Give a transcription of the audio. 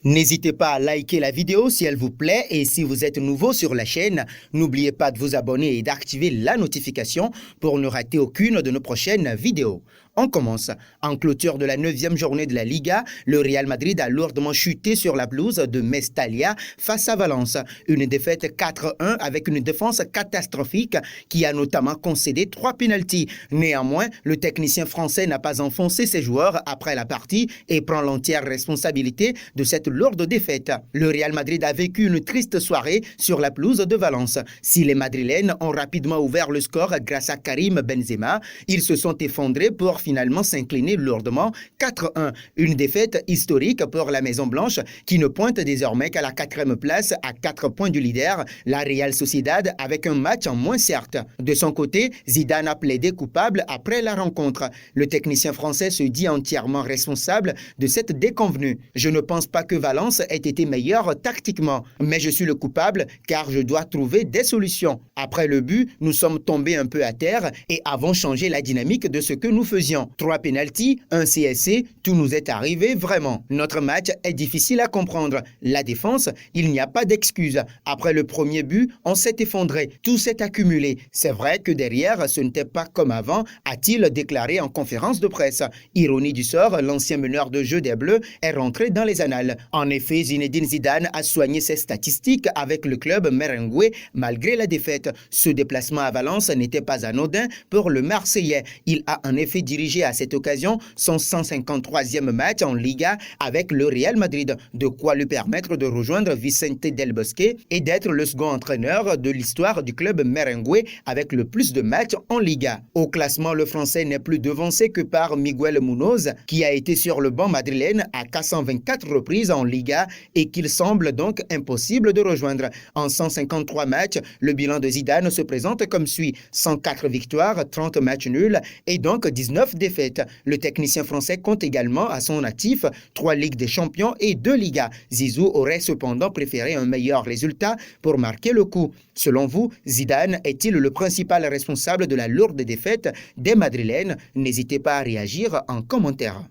N'hésitez pas à liker la vidéo si elle vous plaît et si vous êtes nouveau sur la chaîne, n'oubliez pas de vous abonner et d'activer la notification pour ne rater aucune de nos prochaines vidéos. On commence. En clôture de la 9e journée de la Liga, le Real Madrid a lourdement chuté sur la pelouse de Mestalla face à Valence. Une défaite 4-1 avec une défense catastrophique qui a notamment concédé 3 pénaltys. Néanmoins, le technicien français n'a pas enfoncé ses joueurs après la partie et prend l'entière responsabilité de cette lourde défaite. Le Real Madrid a vécu une triste soirée sur la pelouse de Valence. Si les Madrilènes ont rapidement ouvert le score grâce à Karim Benzema, ils se sont effondrés pour finalement s'incliner lourdement 4-1. Une défaite historique pour la Maison-Blanche qui ne pointe désormais qu'à la 4e place à 4 points du leader, la Real Sociedad, avec un match en moins certes. De son côté, Zidane a plaidé coupable après la rencontre. Le technicien français se dit entièrement responsable de cette déconvenue. Je ne pense pas que Valence ait été meilleur tactiquement, mais je suis le coupable car je dois trouver des solutions. Après le but, nous sommes tombés un peu à terre et avons changé la dynamique de ce que nous faisions. 3 pénaltys, un CSC, tout nous est arrivé vraiment. Notre match est difficile à comprendre. La défense, il n'y a pas d'excuse. Après le premier but, on s'est effondré. Tout s'est accumulé. C'est vrai que derrière, ce n'était pas comme avant, a-t-il déclaré en conférence de presse. Ironie du sort, l'ancien meneur de jeu des Bleus est rentré dans les annales. En effet, Zinedine Zidane a soigné ses statistiques avec le club merengue malgré la défaite. Ce déplacement à Valence n'était pas anodin pour le Marseillais. Il a en effet dirigé à cette occasion son 153e match en Liga avec le Real Madrid, de quoi lui permettre de rejoindre Vicente Del Bosque et d'être le second entraîneur de l'histoire du club merengue avec le plus de matchs en Liga. Au classement, le Français n'est plus devancé que par Miguel Munoz, qui a été sur le banc madrilène à 424 reprises en Liga et qu'il semble donc impossible de rejoindre. En 153 matchs, le bilan de Zidane se présente comme suit: 104 victoires, 30 matchs nuls et donc 19 défaites. Le technicien français compte également à son actif 3 Ligues des Champions et 2 Ligas. Zizou aurait cependant préféré un meilleur résultat pour marquer le coup. Selon vous, Zidane est-il le principal responsable de la lourde défaite des Madrilènes? N'hésitez pas à réagir en commentaire.